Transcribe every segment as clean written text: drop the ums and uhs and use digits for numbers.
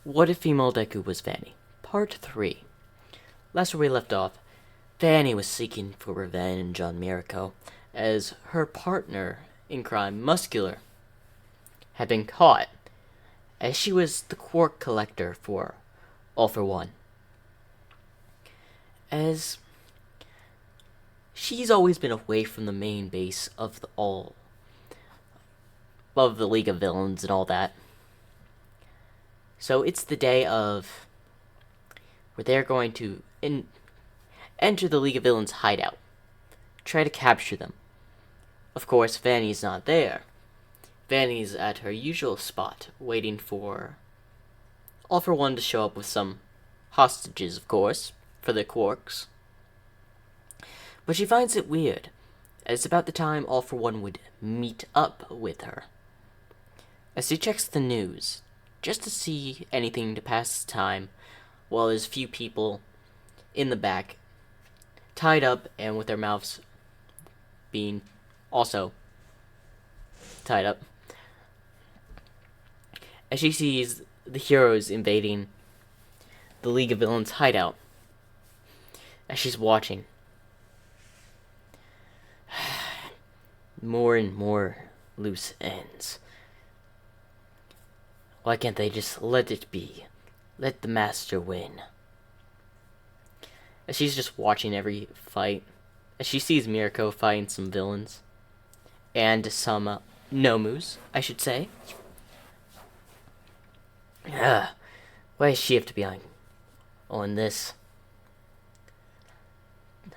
What if Female Deku was Vanny? Part 3. Last where we left off, Vanny was seeking for revenge on Mirko, as her partner in crime, Muscular, had been caught, as she was the quark collector for All for One. As she's always been away from the main base of the League of Villains and all that. So it's the day of where they're going to enter the League of Villains hideout, try to capture them. Of course, Vanny's not there. Vanny's at her usual spot, waiting for All for One to show up with some hostages, of course, for the quarks. But she finds it weird, as it's about the time All for One would meet up with her. As she checks the news, just to see anything to pass the time, while there's few people in the back, tied up and with their mouths being also tied up. As she sees the heroes invading the League of Villains hideout, as she's watching, more and more loose ends. Why can't they just let it be? Let the master win. As she's just watching every fight, as she sees Mirko fighting some villains, and some Nomus, I should say. Why does she have to be on this?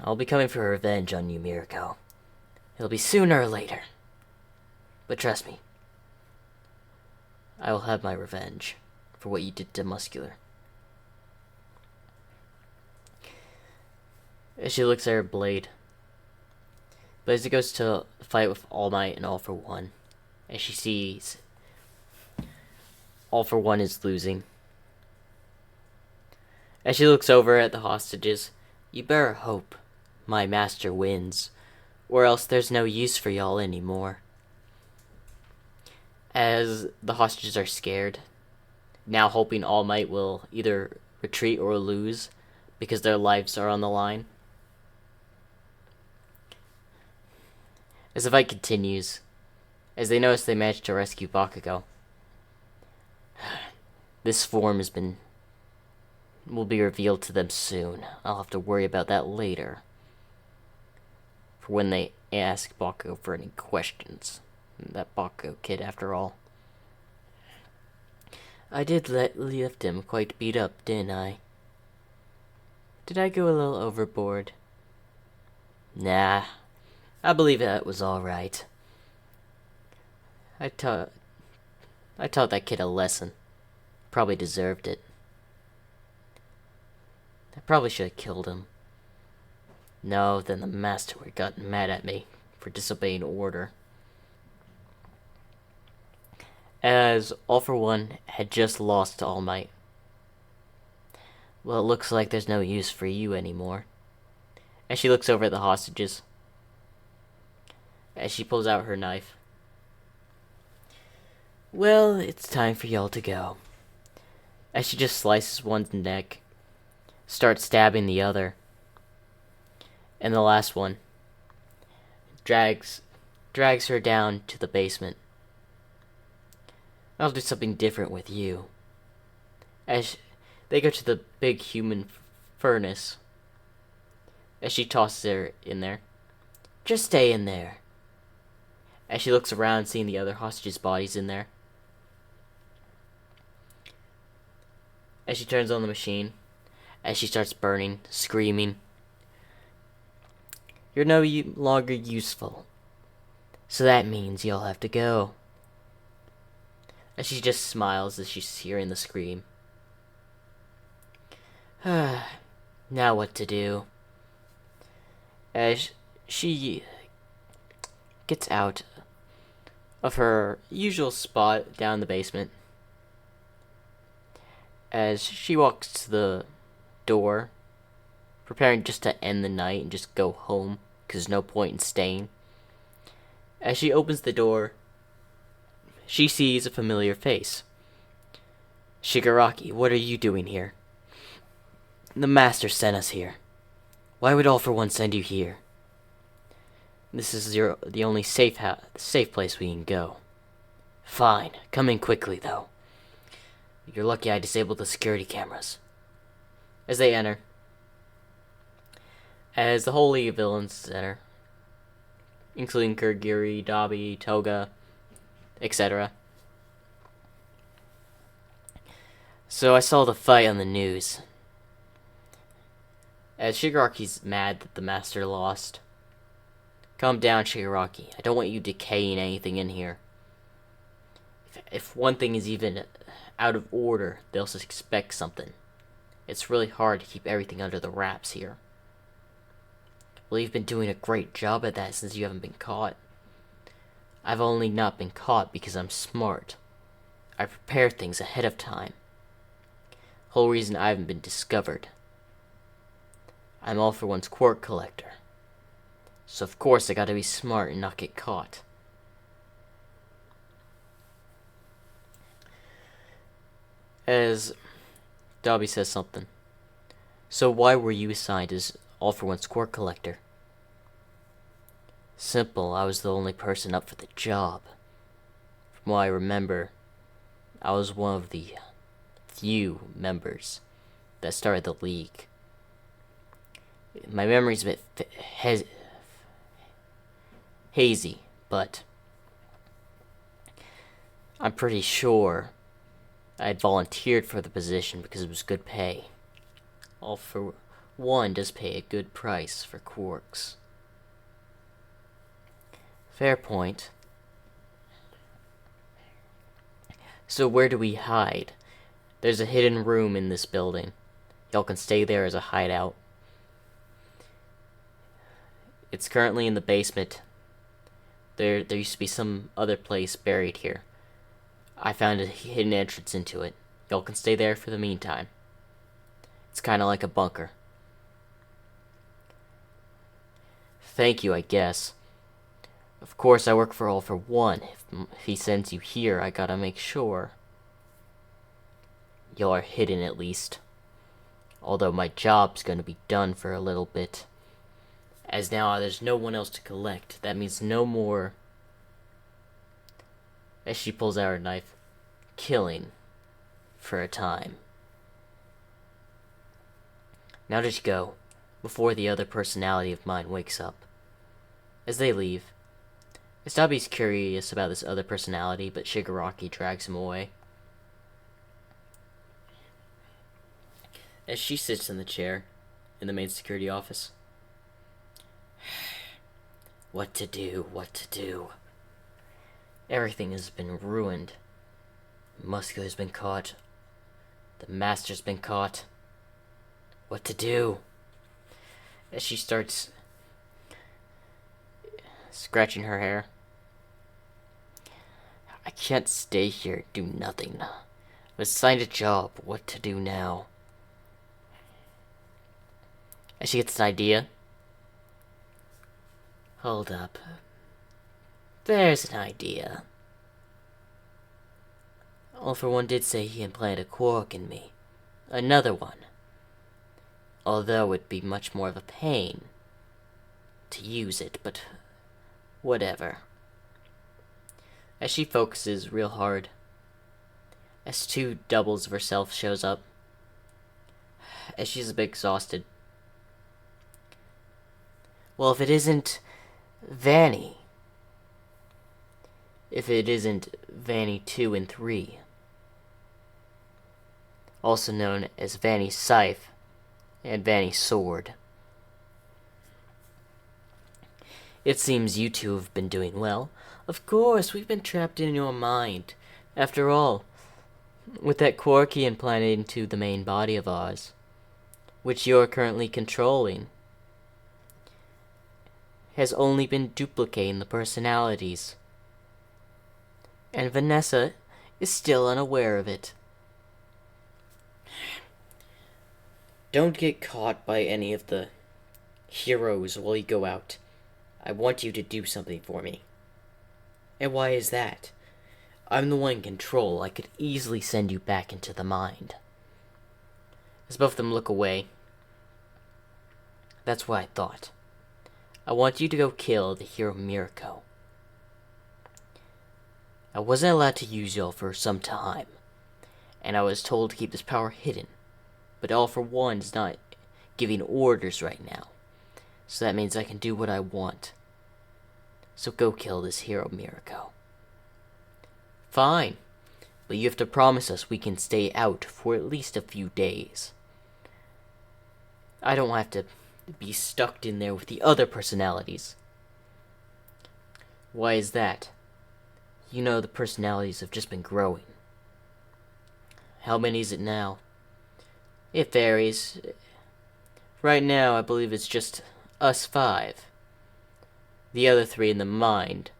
I'll be coming for revenge on you, Mirko. It'll be sooner or later. But trust me, I will have my revenge for what you did to Muscular. As she looks at her blade, but as it goes to fight with All Might and All for One, as she sees All for One is losing, as she looks over at the hostages, you better hope my master wins, or else there's no use for y'all anymore. As the hostages are scared, now hoping All Might will either retreat or lose because their lives are on the line. As the fight continues, as they notice they managed to rescue Bakugo, this form will be revealed to them soon. I'll have to worry about that later, for when they ask Bakugo for any questions. That Bakugo kid, after all. I did left him quite beat up, didn't I? Did I go a little overboard? Nah, I believe that was alright. I taught that kid a lesson. Probably deserved it. I probably should have killed him. No, then the master would have gotten mad at me for disobeying order. As All for One had just lost to All Might. Well, it looks like there's no use for you anymore. As she looks over at the hostages, as she pulls out her knife. Well, it's time for y'all to go. As she just slices one's neck, starts stabbing the other, and the last one drags her down to the basement. I'll do something different with you. As they go to the big human furnace, as she tosses her in there. Just stay in there. As she looks around, seeing the other hostages' bodies in there. As she turns on the machine, as she starts burning, screaming, "You're no longer useful. So that means you'll have to go." As she just smiles as she's hearing the scream. Now what to do? As she gets out of her usual spot down the basement, as she walks to the door, preparing just to end the night and just go home, because there's no point in staying. As she opens the door, she sees a familiar face. Shigaraki, what are you doing here? The Master sent us here. Why would All for One send you here? This is the only safe place we can go. Fine, come in quickly, though. You're lucky I disabled the security cameras. As they enter, as the whole League of Villains enter, including Kurgiri, Dabi, Toga, etc. So I saw the fight on the news. As Shigaraki's mad that the Master lost. Calm down, Shigaraki. I don't want you decaying anything in here. If one thing is even out of order, they'll suspect something. It's really hard to keep everything under the wraps here. Well, you've been doing a great job at that since you haven't been caught. I've only not been caught because I'm smart. I prepare things ahead of time. Whole reason I haven't been discovered. I'm All for One's quirk collector. So of course I gotta be smart and not get caught. As Dabi says something. So why were you assigned as All for One's quirk collector? Simple, I was the only person up for the job. From what I remember, I was one of the few members that started the League. My memory's a bit hazy, but I'm pretty sure I had volunteered for the position because it was good pay. All for One does pay a good price for quirks. Fair point. So where do we hide? There's a hidden room in this building. Y'all can stay there as a hideout. It's currently in the basement. There used to be some other place buried here. I found a hidden entrance into it. Y'all can stay there for the meantime. It's kind of like a bunker. Thank you, I guess. Of course, I work for All for One. If he sends you here, I gotta make sure y'all are hidden at least. Although my job's gonna be done for a little bit. As now there's no one else to collect. That means no more, as she pulls out her knife, killing for a time. Now just go, before the other personality of mine wakes up. As they leave, Dabi's curious about this other personality, but Shigaraki drags him away. As she sits in the chair in the main security office. What to do. Everything has been ruined. Muscular's been caught. The Master's been caught. What to do? As she starts scratching her hair. I can't stay here, do nothing. I was assigned a job. What to do now? As she gets an idea. Hold up. There's an idea. All for One did say he implanted a quirk in me. Another one. Although it'd be much more of a pain to use it, but whatever. As she focuses real hard, as two doubles of herself shows up, as she's a bit exhausted. Well, if it isn't Vanny, if it isn't Vanny 2 and 3, also known as Vanny's Scythe and Vanny's Sword. It seems you two have been doing well. Of course, we've been trapped in your mind. After all, with that quirk he implanted into the main body of ours, which you're currently controlling, has only been duplicating the personalities. And Vanessa is still unaware of it. Don't get caught by any of the heroes while you go out. I want you to do something for me. And why is that? I'm the one in control. I could easily send you back into the mind. As both of them look away, that's what I thought. I want you to go kill the hero Mirko. I wasn't allowed to use y'all for some time, and I was told to keep this power hidden. But All for One is not giving orders right now, so that means I can do what I want. So go kill this hero Mirko. Fine, but you have to promise us we can stay out for at least a few days. I don't have to be stuck in there with the other personalities. Why is that? You know the personalities have just been growing. How many is it now? It varies. Right now, I believe it's just us 5. The other 3 in the mind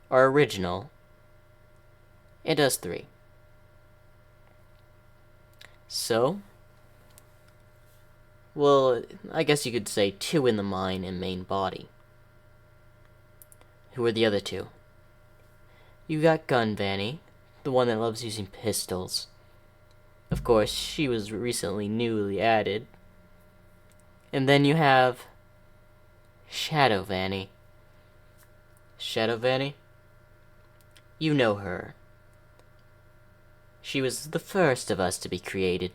are original, and us 3. So, well, I guess you could say 2 in the mind and main body. Who are the other 2? You got Gun Vanny, the one that loves using pistols. Of course, she was recently newly added. And then you have Shadow Vanny. Shadow Vanny? You know her. She was the first of us to be created.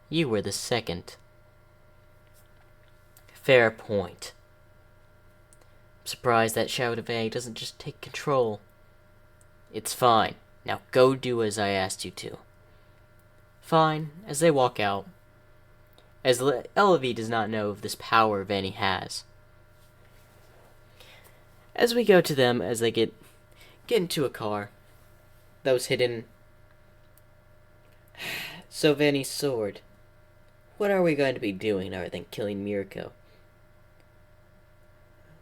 You were the second. Fair point. I'm surprised that Shadow Vanny doesn't just take control. It's fine. Now go do as I asked you to. Fine, as they walk out. As Elevie does not know of this power Vanny has. As we go to them, as they get into a car that was hidden. So Vanny's sword. What are we going to be doing other than killing Mirko?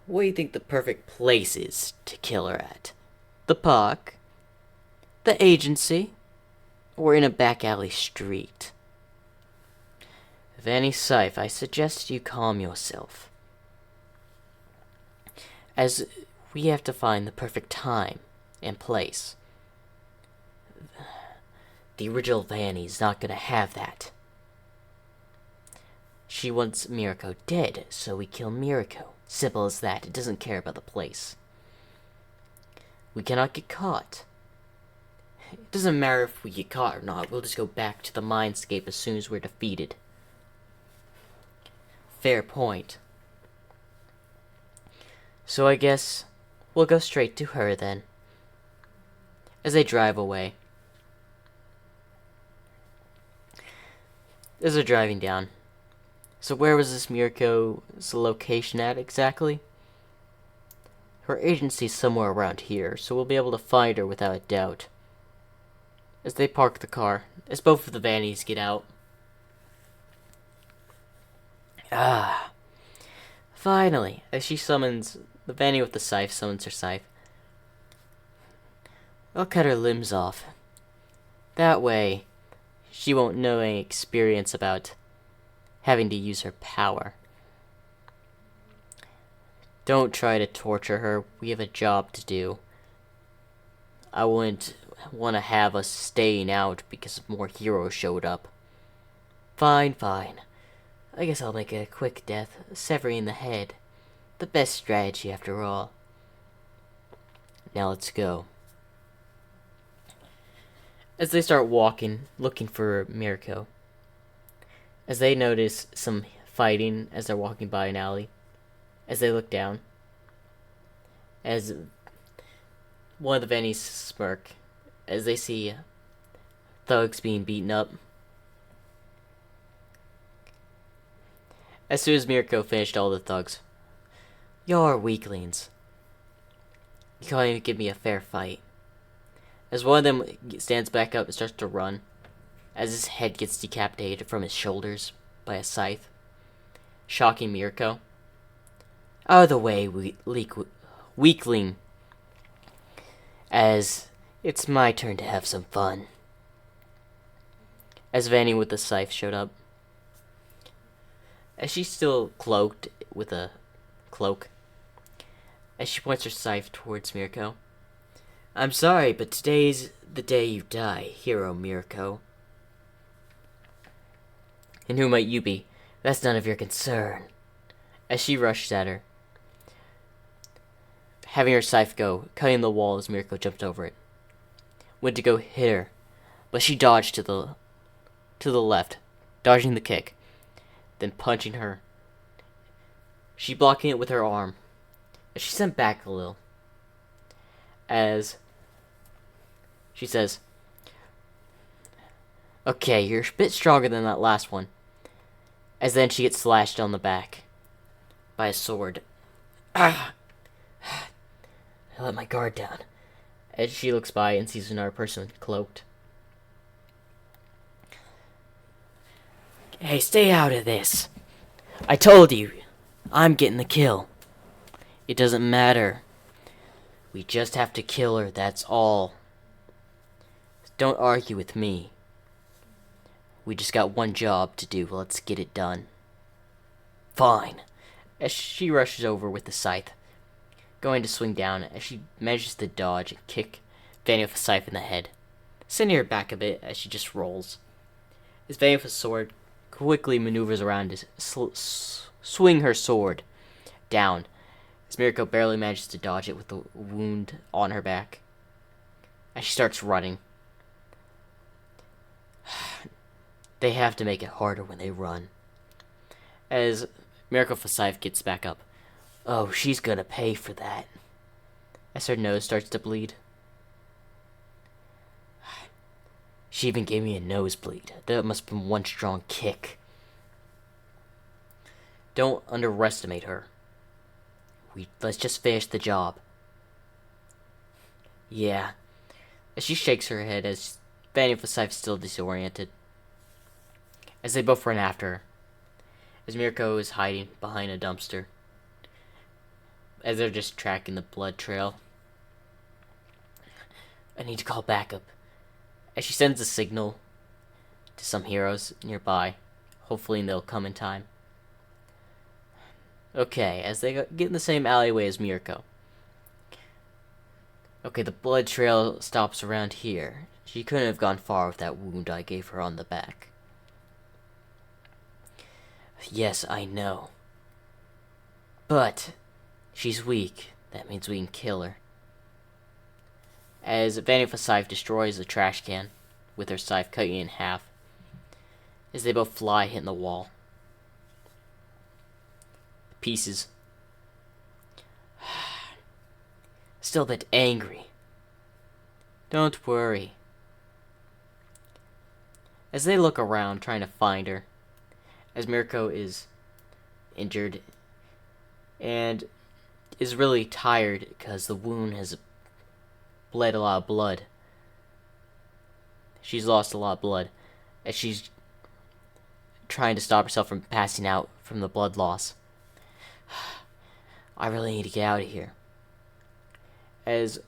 What do you think the perfect place is to kill her at? The park? The agency? Or in a back alley street? Vanny Scythe, I suggest you calm yourself. As we have to find the perfect time and place. The original Vanny's not gonna have that. She wants Mirko dead, so we kill Mirko. Simple as that. It doesn't care about the place. We cannot get caught. It doesn't matter if we get caught or not. We'll just go back to the mindscape as soon as we're defeated. Fair point. So I guess we'll go straight to her then. As they drive away. As they're driving down. So where was this Mirko's location at exactly? Her agency's somewhere around here, so we'll be able to find her without a doubt. As they park the car, as both of the Vannys get out. Ah. Finally, as she summons, the Vanny with the scythe summons her scythe. I'll cut her limbs off. That way, she won't know any experience about having to use her power. Don't try to torture her. We have a job to do. I wouldn't want to have us staying out because more heroes showed up. Fine, fine. I guess I'll make a quick death, severing the head. The best strategy after all. Now let's go. As they start walking, looking for Mirko. As they notice some fighting as they're walking by an alley. As they look down. As one of the Vannys smirk. As they see thugs being beaten up. As soon as Mirko finished all the thugs. You're weaklings. You can't even give me a fair fight. As one of them stands back up and starts to run. As his head gets decapitated from his shoulders by a scythe. Shocking Mirko. Out of the way, weakling. As it's my turn to have some fun. As Vanny with the scythe showed up. As she's still cloaked with a cloak. As she points her scythe towards Mirko. I'm sorry, but today's the day you die, Hero Mirko. And who might you be? That's none of your concern. As she rushes at her, having her scythe go, cutting the wall as Mirko jumped over it. Went to go hit her, but she dodged to the left, dodging the kick, then punching her. She blocking it with her arm, as she sent back a little. As she says, "Okay, you're a bit stronger than that last one." As then she gets slashed on the back by a sword. Ah! I let my guard down. As she looks by and sees another person cloaked. Hey, stay out of this. I told you, I'm getting the kill. It doesn't matter. We just have to kill her, that's all. Don't argue with me. We just got one job to do, let's get it done. Fine. As she rushes over with the scythe, going to swing down, as she manages to dodge and kick Vanny with a scythe in the head, sending her back a bit as she just rolls. As Vanny with a sword quickly maneuvers around to swing her sword down, as Mirko barely manages to dodge it with the wound on her back. As she starts running. They have to make it harder when they run. As Mirko Fasayev gets back up. Oh, she's gonna pay for that. As her nose starts to bleed. She even gave me a nosebleed. That must have been one strong kick. Don't underestimate her. Let's just finish the job. Yeah. As she shakes her head as Vanny Fasayev is still disoriented. As they both run after her. As Mirko is hiding behind a dumpster. As they're just tracking the blood trail. I need to call backup. As she sends a signal to some heroes nearby. Hopefully they'll come in time. Okay, as they get in the same alleyway as Mirko. Okay, the blood trail stops around here. She couldn't have gone far with that wound I gave her on the back. Yes, I know. But she's weak. That means we can kill her. As Vanny Fasayev destroys a trash can with her scythe, cutting it in half. As they both fly, hitting the wall. Pieces. Still a bit angry. Don't worry. As they look around, trying to find her. As Mirko is injured and is really tired because the wound has bled a lot of blood. She's lost a lot of blood as she's trying to stop herself from passing out from the blood loss. I really need to get out of here. As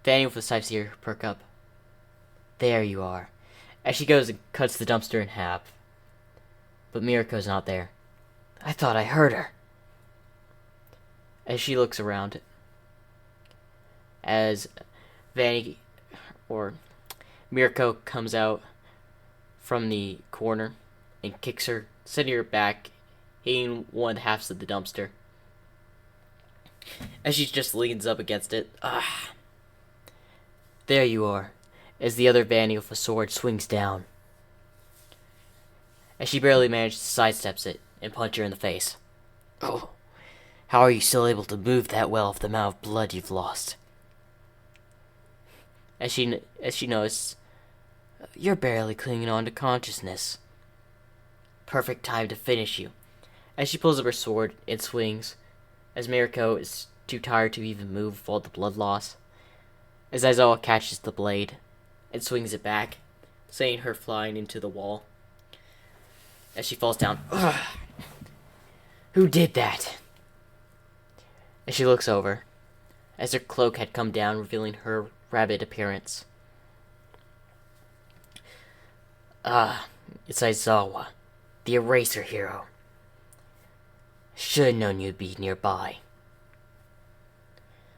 Vanny with the scythe here perk up. There you are. As she goes and cuts the dumpster in half. But Mirko's not there. I thought I heard her. As she looks around. As Vanny or Mirko comes out from the corner and kicks her, sending her back, hitting one of the halves of the dumpster. As she just leans up against it. There you are. As the other Vanny with a sword swings down. As she barely manages to sidesteps it and punch her in the face. Oh, how are you still able to move that well with the amount of blood you've lost? As she notices, you're barely clinging on to consciousness. Perfect time to finish you. As she pulls up her sword and swings, as Mirko is too tired to even move with all the blood loss. As Aizawa catches the blade and swings it back, sending her flying into the wall. As she falls down. Ugh. Who did that? As she looks over, as her cloak had come down, revealing her rabbit appearance. It's Aizawa, the eraser hero. Should have known you'd be nearby.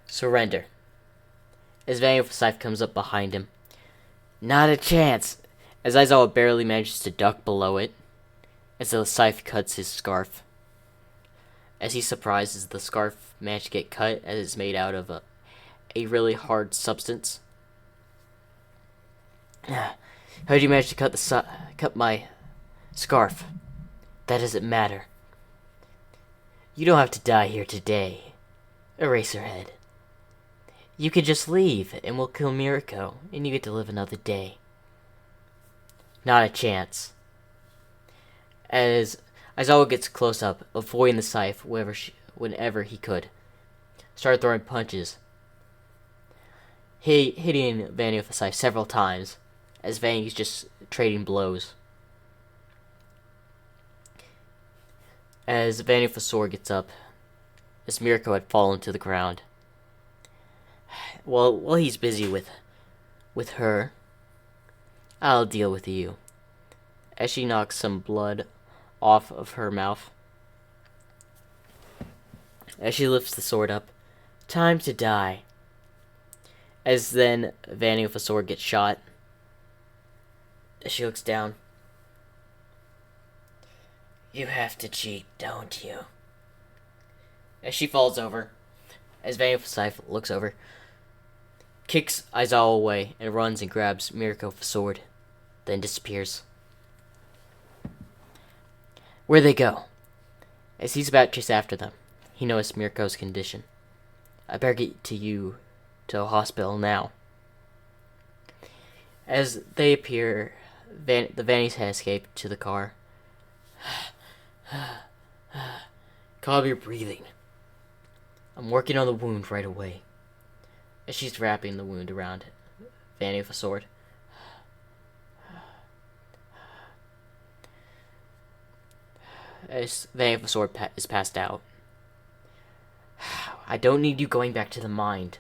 Surrender. as Vanny with a scythe comes up behind him. Not a chance, as Aizawa barely manages to duck below it, as the scythe cuts his scarf. As he's surprised as the scarf managed to get cut, as it's made out of a really hard substance. How did you manage to cut my scarf? That doesn't matter. You don't have to die here today, Eraserhead. You could just leave, and we'll kill Mirko, and you get to live another day. Not a chance. As Aizawa gets close up, avoiding the scythe whenever he could, started throwing punches, hitting Vanny with the scythe several times, as Vanny's just trading blows. As Vanny with the sword gets up, as Mirko had fallen to the ground. Well, while he's busy with her, I'll deal with you. As she knocks some blood off of her mouth. As she lifts the sword up. Time to die. As then Vanny with a sword gets shot. As she looks down. You have to cheat, don't you? As she falls over. As Vanny with a scythe looks over. Kicks Aizawa away and runs and grabs Mirko with a sword. Then disappears. Where'd they go? As he's about to chase after them, he noticed Mirko's condition. I better get to a hospital now. As they appear, the Vanny's had escaped to the car. Calm your breathing. I'm working on the wound right away. As she's wrapping the wound around Vanny with a sword. As Vanny with a sword is passed out. I don't need you going back to the mind.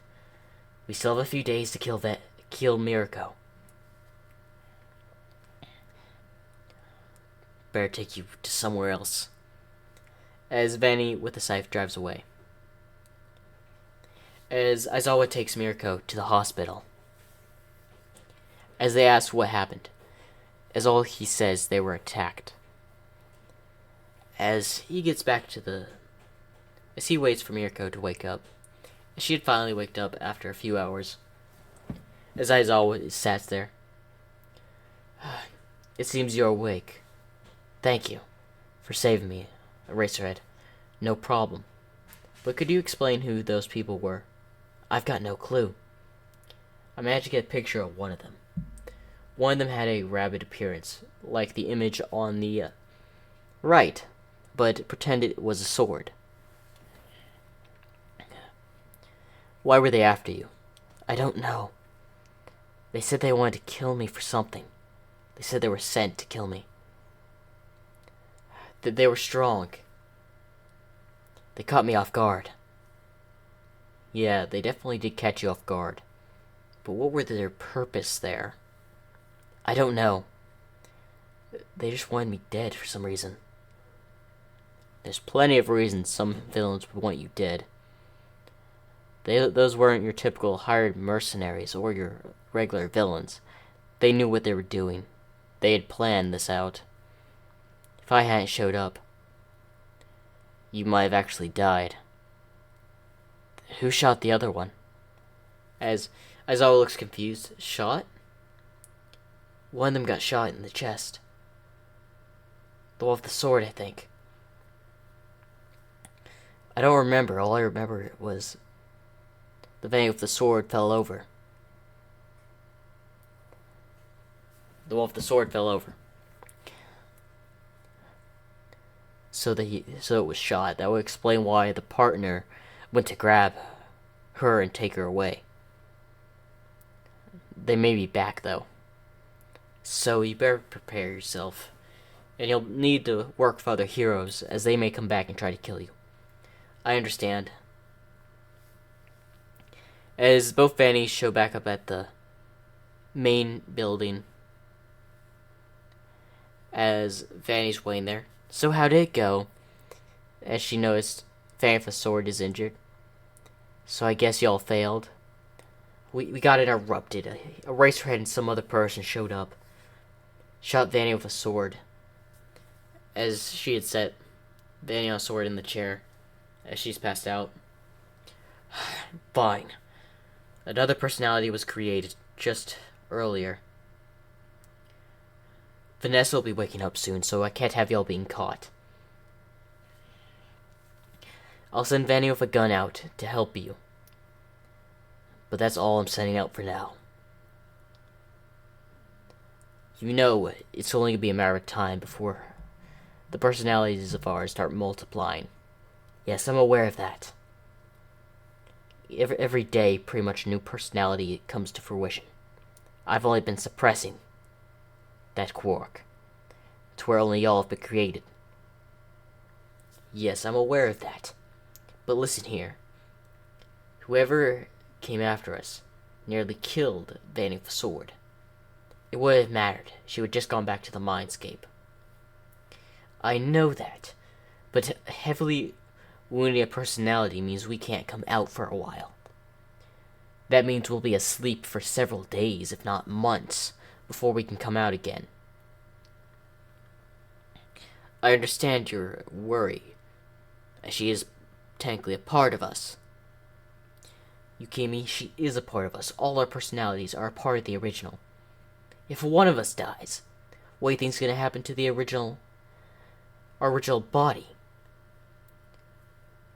We still have a few days to kill Mirko. Better take you to somewhere else. As Vanny with the scythe drives away. As Aizawa takes Mirko to the hospital. As they ask what happened. As all he says, they were attacked. As he waits for Mirko to wake up. She had finally waked up after a few hours. As Aizawa sat there. It seems you're awake. Thank you for saving me, Eraserhead. No problem. But could you explain who those people were? I've got no clue. I managed to get a picture of one of them. One of them had a rabid appearance, like the image on the right, but pretended it was a sword. Why were they after you? I don't know. They said they wanted to kill me for something. They said they were sent to kill me. That they were strong. They caught me off guard. Yeah, they definitely did catch you off guard. But what were their purpose there? I don't know. They just wanted me dead for some reason. There's plenty of reasons some villains would want you dead. Those weren't your typical hired mercenaries or your regular villains. They knew what they were doing. They had planned this out. If I hadn't showed up, you might have actually died. Who shot the other one? As Aizawa looks confused. Shot? One of them got shot in the chest. The one with the sword, I think. I don't remember. All I remember was the Vanny with the sword fell over. The one with the sword fell over. So it was shot. That would explain why the partner went to grab her and take her away. They may be back though. So you better prepare yourself. And you'll need to work for other heroes, as they may come back and try to kill you. I understand. As both Vannys show back up at the main building, as Vanny's waiting there. So how did it go? As she noticed Vanny with the sword is injured. So I guess y'all failed. we got interrupted. A racerhead and some other person showed up. Shot Vanny with a sword. As she had set Vanny on a sword in the chair. As she's passed out. Fine. Another personality was created just earlier. Vanessa will be waking up soon, so I can't have y'all being caught. I'll send Vanny with a gun out to help you. But that's all I'm sending out for now. You know, it's only going to be a matter of time before the personalities of ours start multiplying. Yes, I'm aware of that. Every day, pretty much a new personality comes to fruition. I've only been suppressing that quark. It's where only y'all have been created. Yes, I'm aware of that. But listen here. Whoever came after us nearly killed Vanny with a sword. It wouldn't have mattered. She would have just gone back to the mindscape. I know that. But heavily wounding a personality means we can't come out for a while. That means we'll be asleep for several days, if not months, before we can come out again. I understand your worry, as she is technically a part of us. Yukimi, she is a part of us. All our personalities are a part of the original. If one of us dies, what do you think's gonna happen to our original body?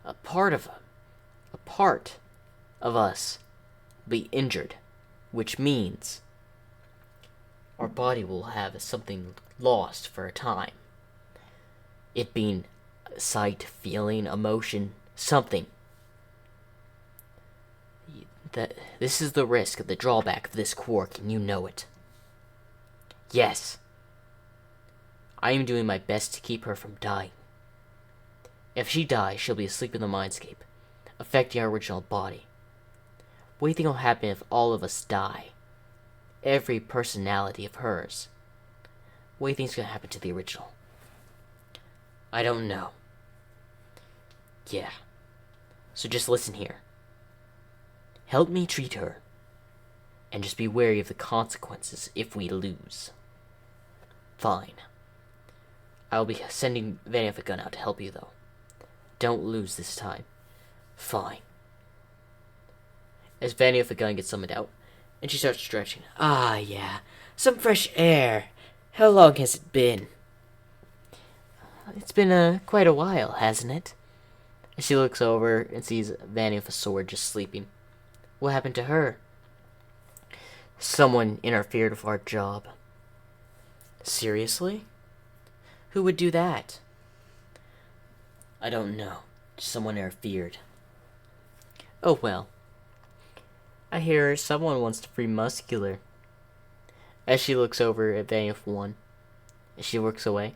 A part of us will be injured, which means our body will have something lost for a time. It being sight, feeling, emotion, something. This is the risk, the drawback of this quark, and you know it. Yes. I am doing my best to keep her from dying. If she dies, she'll be asleep in the mindscape, affecting our original body. What do you think will happen if all of us die? Every personality of hers. What do you think's gonna happen to the original? I don't know. Yeah. So just listen here. Help me treat her. And just be wary of the consequences if we lose. Fine. I'll be sending Vanny with a gun out to help you, though. Don't lose this time. Fine. As Vanny with a gun gets summoned out, and she starts stretching. Ah, yeah. Some fresh air. How long has it been? It's been quite a while, hasn't it? As she looks over and sees Vanny with a sword just sleeping. What happened to her? Someone interfered with our job. Seriously? Who would do that? I don't know. Someone interfered. Oh well. I hear someone wants to free Muscular. As she looks over at Vanny with one. As she works away.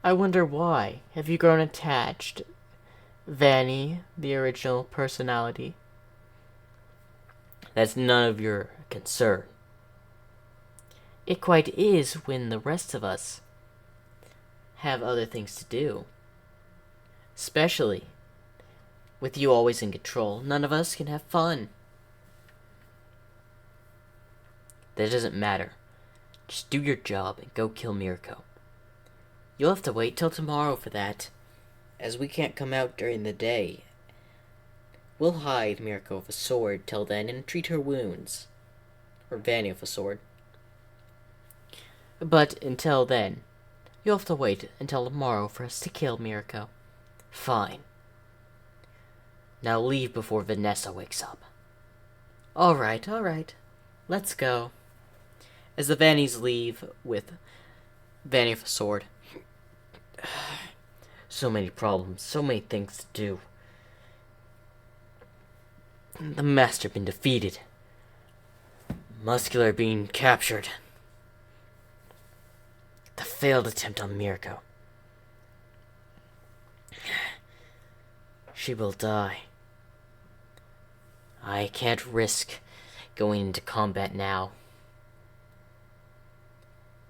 I wonder why. Have you grown attached? Vanny, the original personality. That's none of your concern. It quite is when the rest of us have other things to do. Especially with you always in control, none of us can have fun. That doesn't matter. Just do your job and go kill Mirko. You'll have to wait till tomorrow for that, as we can't come out during the day. We'll hide Mirko with a sword till then and treat her wounds. Or Vanny with a sword. But until then, you'll have to wait until tomorrow for us to kill Mirko. Fine. Now leave before Vanessa wakes up. Alright. Let's go. As the Vannys leave with Vanny with a sword. So many problems, so many things to do. The Master been defeated. Muscular being captured. The failed attempt on Mirko. She will die. I can't risk going into combat now.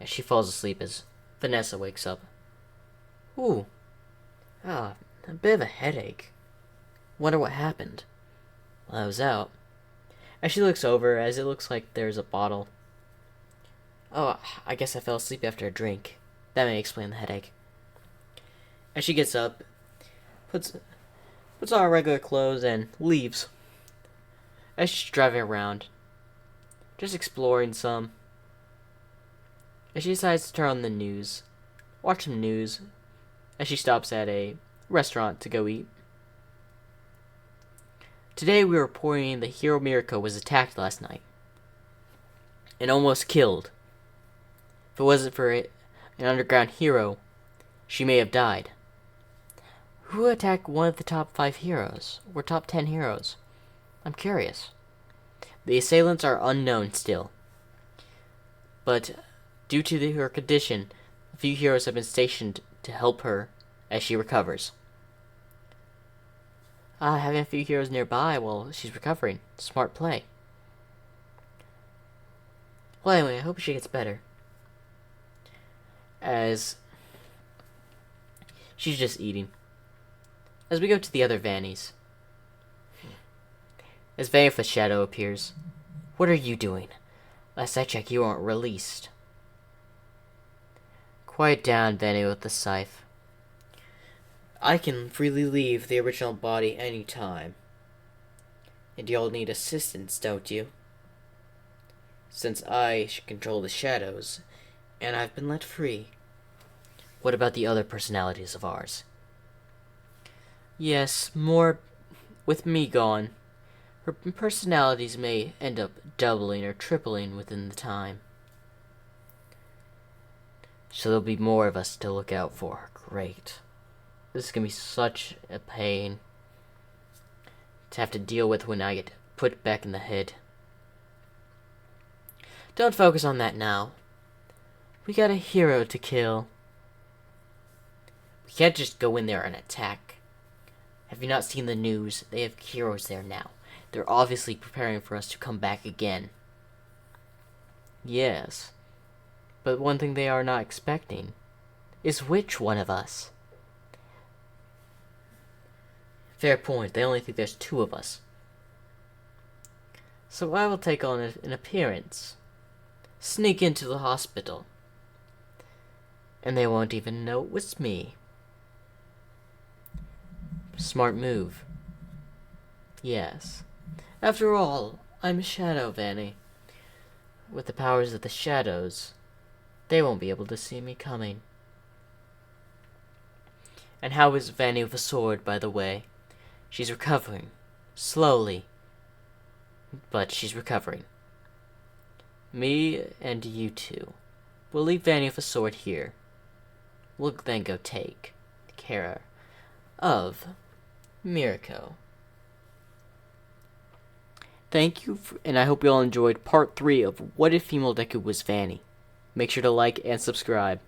As she falls asleep as Vanessa wakes up. Ooh. A bit of a headache. Wonder what happened while I was out. As she looks over, as it looks like there's a bottle. Oh, I guess I fell asleep after a drink. That may explain the headache. As she gets up, puts on her regular clothes and leaves. As she's driving around, just exploring some. As she decides to turn on the news, watch some news, as she stops at a restaurant to go eat. Today we are reporting that Hero Mirko was attacked last night and almost killed. If it wasn't for an underground hero, she may have died. Who attacked one of the top 5 heroes, or top 10 heroes? I'm curious. The assailants are unknown still, but due to her condition, a few heroes have been stationed to help her as she recovers. Having a few heroes nearby while she's recovering. Smart play. Well, anyway, I hope she gets better. As she's just eating. As we go to the other Vannys. As Vanny with a shadow appears. What are you doing? Last I checked, you weren't released. Quiet down, Vanny with the scythe. I can freely leave the original body any time. And y'all need assistance, don't you? Since I should control the shadows, and I've been let free. What about the other personalities of ours? Yes, more with me gone. Her personalities may end up doubling or tripling within the time. So there'll be more of us to look out for. Great. This is going to be such a pain to have to deal with when I get put back in the head. Don't focus on that now. We got a hero to kill. We can't just go in there and attack. Have you not seen the news? They have heroes there now. They're obviously preparing for us to come back again. Yes. But one thing they are not expecting is which one of us? Fair point. They only think there's 2 of us. So I will take on an appearance. Sneak into the hospital. And they won't even know it was me. Smart move. Yes. After all, I'm Shadow Vanny. With the powers of the shadows, they won't be able to see me coming. And how is Vanny with a sword, by the way? She's recovering. Slowly. But she's recovering. Me and you 2. We'll leave Vanny with a sword here. We'll then go take care of Mirko. Thank you, and I hope you all enjoyed part 3 of What If Female Deku Was Vanny. Make sure to like and subscribe.